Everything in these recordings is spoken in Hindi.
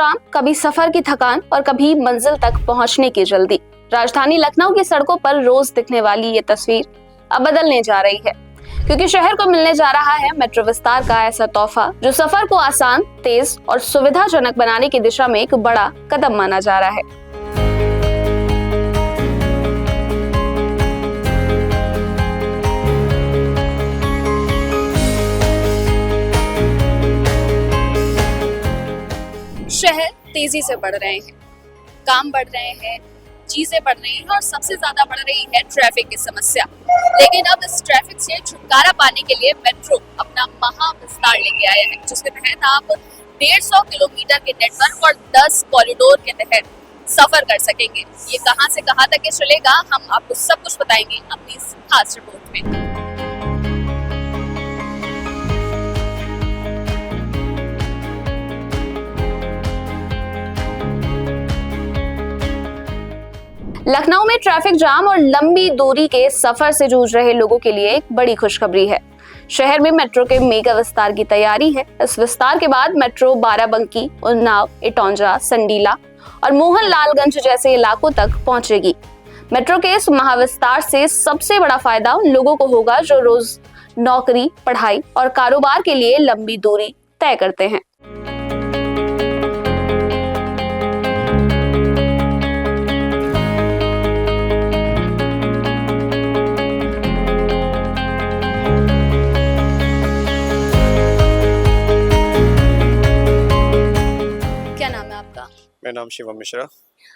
जाम, कभी सफर की थकान और कभी मंजिल तक पहुंचने की जल्दी। राजधानी लखनऊ की सड़कों पर रोज दिखने वाली ये तस्वीर अब बदलने जा रही है, क्योंकि शहर को मिलने जा रहा है मेट्रो विस्तार का ऐसा तोहफा जो सफर को आसान, तेज और सुविधाजनक बनाने की दिशा में एक बड़ा कदम माना जा रहा है। शहर तेजी से बढ़ रहे हैं, काम बढ़ रहे हैं, चीजें बढ़ रही हैं और सबसे ज्यादा बढ़ रही है ट्रैफिक की समस्या। लेकिन अब इस ट्रैफिक से छुटकारा पाने के लिए मेट्रो अपना महा विस्तार लेके आया है, जिसके तहत आप 150 किलोमीटर के नेटवर्क और 10 कॉरिडोर के तहत सफर कर सकेंगे। ये कहां से कहां तक ये चलेगा, हम आपको सब कुछ बताएंगे अपनी इस खास रिपोर्ट में। लखनऊ में ट्रैफिक जाम और लंबी दूरी के सफर से जूझ रहे लोगों के लिए एक बड़ी खुशखबरी है। शहर में मेट्रो के मेगा विस्तार की तैयारी है। इस विस्तार के बाद मेट्रो बाराबंकी, उन्नाव, इटौंजा, संडीला और मोहनलालगंज जैसे इलाकों तक पहुंचेगी। मेट्रो के इस महाविस्तार से सबसे बड़ा फायदा उन लोगों को होगा जो रोज नौकरी, पढ़ाई और कारोबार के लिए लंबी दूरी तय करते हैं। मेरा नाम शिवम मिश्रा।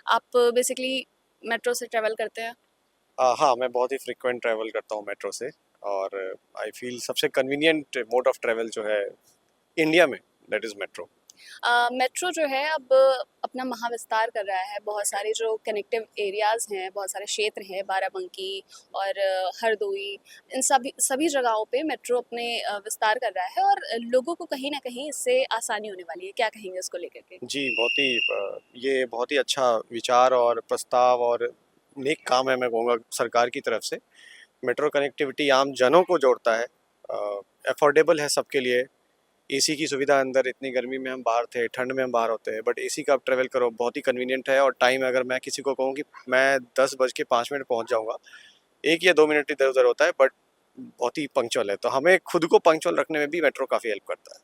आप बेसिकली मेट्रो से ट्रैवल करते हैं? हाँ, मैं बहुत ही फ्रिक्वेंट ट्रैवल करता हूँ मेट्रो से और आई फील सबसे कन्वीनियंट मोड ऑफ ट्रैवल जो है इंडिया में, दैट इज़ मेट्रो। मेट्रो जो है अब अपना महाविस्तार कर रहा है। बहुत सारे जो कनेक्टिव एरियाज हैं, बहुत सारे क्षेत्र हैं, बाराबंकी और हरदोई, इन सभी जगहों पे मेट्रो अपने विस्तार कर रहा है और लोगों को कहीं ना कहीं इससे आसानी होने वाली है। क्या कहेंगे इसको लेकर के? जी, ये बहुत ही अच्छा विचार और प्रस्ताव और नेक काम है, मैं कहूँगा सरकार की तरफ से। मेट्रो कनेक्टिविटी आम जनों को जोड़ता है, अफोर्डेबल है सबके लिए। एसी की सुविधा अंदर, इतनी गर्मी में हम बाहर थे, ठंड में हम बाहर होते हैं, बट एसी का आप ट्रैवल करो बहुत ही कन्वीनियंट है। और टाइम अगर मैं किसी को कहूँ कि मैं 10:05 पहुँच जाऊँगा, 1 या 2 मिनट इधर उधर होता है, बट बहुत ही पंक्चुअल है। तो हमें खुद को पंक्चुअल रखने में भी मेट्रो काफ़ी हेल्प करता है।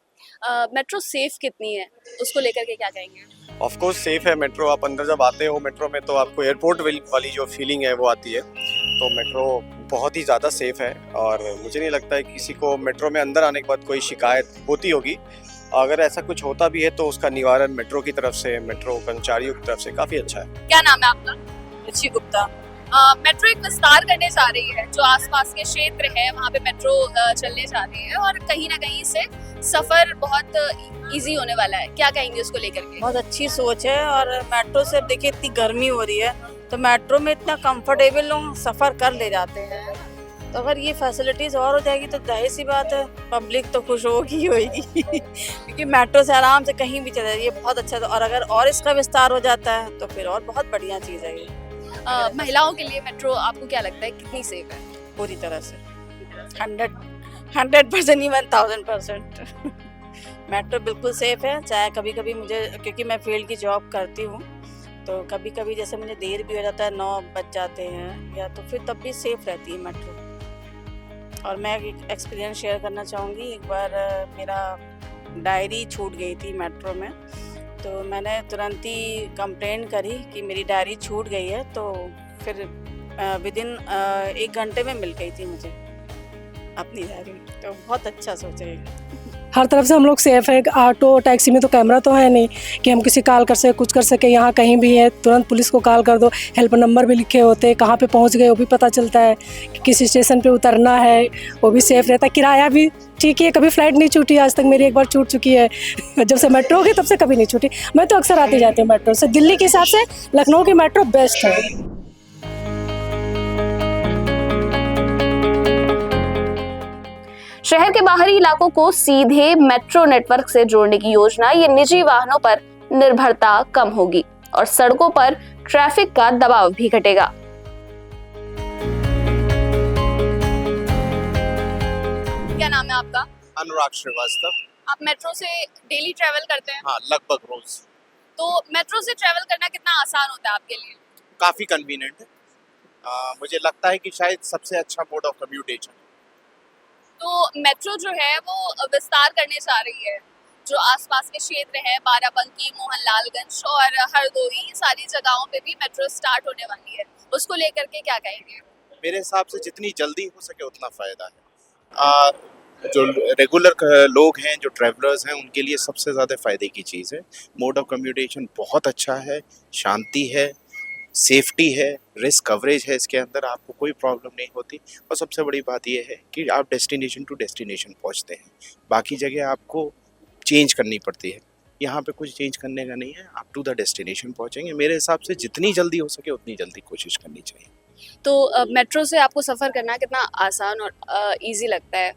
मेट्रो सेफ कितनी है, उसको लेकर के क्या कहेंगे? ऑफ कोर्स सेफ है मेट्रो। आप अंदर जब आते हो मेट्रो में तो आपको एयरपोर्ट वाली जो फीलिंग है वो आती है। तो मेट्रो बहुत ही ज़्यादा सेफ है और मुझे नहीं लगता है किसी को मेट्रो में अंदर आने के बाद कोई शिकायत होती होगी। अगर ऐसा कुछ होता भी है तो उसका निवारण मेट्रो की तरफ से, मेट्रो कर्मचारियों की तरफ से काफ़ी अच्छा है। क्या नाम है आपका? रुचि गुप्ता। मेट्रो एक विस्तार करने जा रही है, जो आसपास के क्षेत्र है वहाँ पे मेट्रो चलने जा रही है और कहीं ना कहीं से सफर बहुत इजी होने वाला है। क्या कहेंगे उसको लेकर के? बहुत अच्छी सोच है और मेट्रो से देखिए इतनी गर्मी हो रही है तो मेट्रो में इतना कंफर्टेबल लोग सफ़र कर ले जाते हैं। तो अगर ये फैसिलिटीज़ और हो जाएगी तो जाहिर सी बात है पब्लिक तो खुश होगी क्योंकि मेट्रो से आराम से कहीं भी चले जाइए, बहुत अच्छा। तो और अगर और इसका विस्तार हो जाता है तो फिर और बहुत बढ़िया चीज़ है ये। महिलाओं के लिए मेट्रो आपको क्या लगता है कितनी सेफ है? पूरी तरह से 100% 1000%। मेट्रो बिल्कुल सेफ है। चाहे कभी कभी मुझे, क्योंकि मैं फील्ड की जॉब करती हूँ, तो कभी कभी जैसे मुझे देर भी हो जाता है, 9 बज जाते हैं या तो फिर तब भी सेफ रहती है मेट्रो। और मैं एक एक्सपीरियंस शेयर करना चाहूँगी। एक बार मेरा डायरी छूट गई थी मेट्रो में, तो मैंने तुरंत ही कंप्लेंट करी कि मेरी डायरी छूट गई है। तो फिर विदिन 1 घंटे में मिल गई थी मुझे अपनी डायरी। तो बहुत अच्छा सोचा है। हर तरफ से हम लोग सेफ है। ऑटो टैक्सी में तो कैमरा तो है नहीं कि हम किसी कॉल कर सके, कुछ कर सके। यहाँ कहीं भी है तुरंत पुलिस को कॉल कर दो, हेल्प नंबर भी लिखे होते हैं, कहाँ पे पहुँच गए वो भी पता चलता है, कि किस स्टेशन पे उतरना है, वो भी सेफ रहता है। किराया भी ठीक है, कभी फ्लाइट नहीं छूटी आज तक, मेरी एक बार छूट चुकी है। जब से मेट्रो हो गई तब से कभी नहीं छूटी। मैं तो अक्सर आती जाती हूँ मेट्रो से। दिल्ली के हिसाब से लखनऊ की मेट्रो बेस्ट है। शहर के बाहरी इलाकों को सीधे मेट्रो नेटवर्क से जोड़ने की योजना, ये निजी वाहनों पर निर्भरता कम होगी और सड़कों पर ट्रैफिक का दबाव भी घटेगा। क्या नाम है आपका? अनुराग श्रीवास्तव। आप मेट्रो से डेली ट्रैवल करते हैं? हाँ, लगभग रोज। तो मेट्रो से ट्रैवल करना कितना आसान होता है आपके लिए? काफ़ी कन्वीनियंट है। मुझे लगता है कि शायद सबसे अच्छा मोड ऑफ कम्यूटेशन। तो मेट्रो जो है वो विस्तार करने जा रही है, जो आसपास के क्षेत्र हैं बाराबंकी, मोहनलालगंज और हरदोई, सारी जगहों पे भी मेट्रो स्टार्ट होने वाली है। उसको लेकर के क्या कहेंगे? मेरे हिसाब से जितनी जल्दी हो सके उतना फ़ायदा है। जो रेगुलर लोग हैं, जो ट्रैवलर्स हैं, उनके लिए सबसे ज़्यादा फ़ायदे की चीज़ है। मोड ऑफ कम्यूटेशन बहुत अच्छा है, शांति है, सेफ्टी है, रिस्क कवरेज है, इसके अंदर आपको कोई प्रॉब्लम नहीं होती। और सबसे बड़ी बात यह है कि आप डेस्टिनेशन टू डेस्टिनेशन पहुंचते हैं। बाकी जगह आपको चेंज करनी पड़ती है, यहाँ पे कुछ चेंज करने का नहीं है, आप टू द डेस्टिनेशन पहुंचेंगे। मेरे हिसाब से जितनी जल्दी हो सके उतनी जल्दी कोशिश करनी चाहिए। तो मेट्रो से आपको सफ़र करना कितना आसान और ईजी लगता है?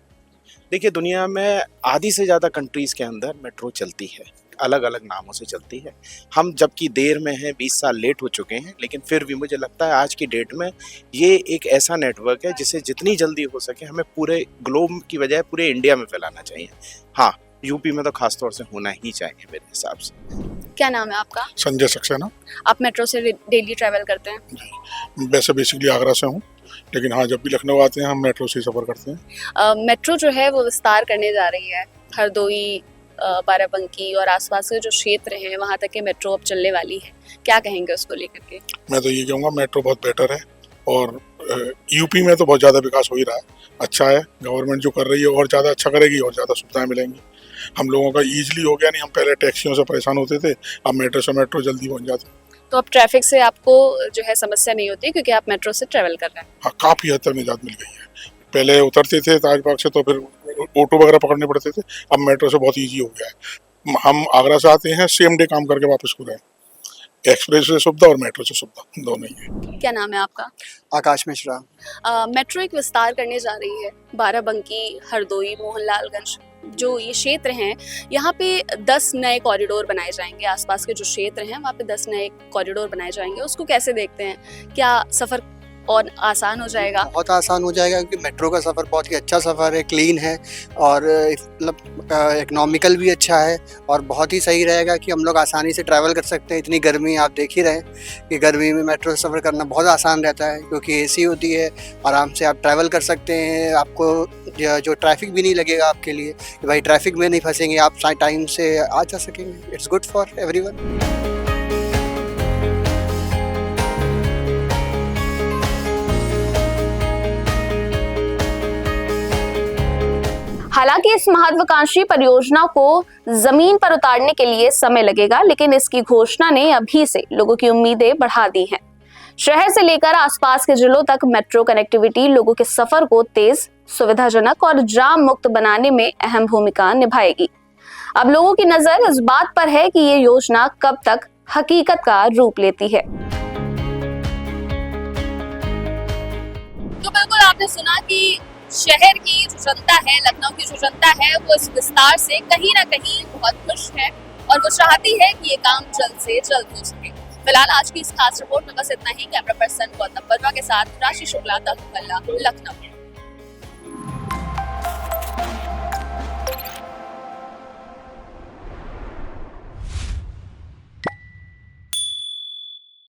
देखिए, दुनिया में आधी से ज़्यादा कंट्रीज़ के अंदर मेट्रो चलती है, अलग अलग नामों से चलती है। हम जबकि देर में हैं, 20 साल लेट हो चुके हैं, लेकिन फिर भी मुझे लगता है आज की डेट में ये एक ऐसा नेटवर्क है जिसे जितनी जल्दी हो सके हमें पूरे ग्लोब की बजाय पूरे इंडिया में फैलाना चाहिए। हाँ, यूपी में तो खास तौर से होना ही चाहिए मेरे हिसाब से। क्या नाम है आपका? संजय सक्सेना। आप मेट्रो से डेली ट्रैवल करते हैं? वैसे बेसिकली आगरा से हूँ, लेकिन हाँ, जब भी लखनऊ आते हैं हम मेट्रो से सफ़र करते हैं। मेट्रो जो है वो विस्तार करने जा रही है। हरदोई, बाराबंकी और आसपास के जो क्षेत्र हैं वहाँ तक के मेट्रो अब चलने वाली है। क्या कहेंगे उसको लेकर के? मैं तो ये कहूँगा मेट्रो बहुत बेटर है और यूपी में तो बहुत ज़्यादा विकास हो ही रहा है, अच्छा है। गवर्नमेंट जो कर रही है और ज़्यादा अच्छा करेगी और ज़्यादा सुविधाएं मिलेंगी। हम लोगों का ईजिली हो गया, नहीं हम पहले टैक्सियों से परेशान होते थे, अब मेट्रो से मेट्रो जल्दी पहुँच जाते हैं। तो अब ट्रैफिक से आपको जो है समस्या नहीं होती क्योंकि आप मेट्रो से ट्रैवल कर रहे हैं। हाँ, काफ़ी हद तक निजात मिल गई है। पहले उतरते थे ताजबाग से तो फिर ऑटो वगैरह पकड़ने पड़ते थे, अब मेट्रो से बहुत ईजी हो गया है। हम आगरा से आते हैं, सेम डे काम करके वापस हो रहे हैं। एक्सप्रेस से सुविधा और मेट्रो से सुविधा दोनों ही है। क्या नाम है आपका? आकाश मिश्रा। मेट्रो एक विस्तार करने जा रही है। बाराबंकी, हरदोई, मोहनलालगंज जो ये क्षेत्र हैं, यहाँ पे 10 नए कॉरिडोर बनाए जाएंगे। आसपास के जो क्षेत्र हैं वहाँ पे 10 नए कॉरिडोर बनाए जाएंगे। उसको कैसे देखते हैं? क्या सफ़र और आसान हो जाएगा? बहुत आसान हो जाएगा क्योंकि मेट्रो का सफ़र बहुत ही अच्छा सफ़र है, क्लीन है और मतलब इकनॉमिकल भी अच्छा है और बहुत ही सही रहेगा कि हम लोग आसानी से ट्रैवल कर सकते हैं। इतनी गर्मी आप देख ही रहे हैं कि गर्मी में मेट्रो सफ़र करना बहुत आसान रहता है क्योंकि एसी होती है, आराम से आप ट्रैवल कर सकते हैं। आपको जो ट्रैफिक भी नहीं लगेगा आपके लिए कि भाई ट्रैफिक में नहीं फंसेंगे, आप टाइम से आ जा सकेंगे। It's good for everyone. हालांकि इस महत्वाकांक्षी परियोजना को जमीन पर उतारने के लिए समय लगेगा, लेकिन इसकी घोषणा ने अभी से लोगों की उम्मीदें बढ़ा दी हैं। शहर से लेकर आसपास के जिलों तक मेट्रो कनेक्टिविटी लोगों के सफर को तेज, सुविधाजनक और जाम मुक्त बनाने में अहम भूमिका निभाएगी। अब लोगों की नजर इस बात पर है कि ये योजना कब तक हकीकत का रूप लेती है। तो बिल्कुल आपने सुना कि शहर की जो जनता है, लखनऊ की जो जनता है, वो इस विस्तार से कहीं ना कहीं बहुत खुश है और वो चाहती है कि ये काम जल्द से जल्द हो सके। फिलहाल आज की इस खास रिपोर्ट में बस इतना ही। कैमरा पर्सन गौतम वर्मा के साथ राशि शुक्ला, लखनऊ।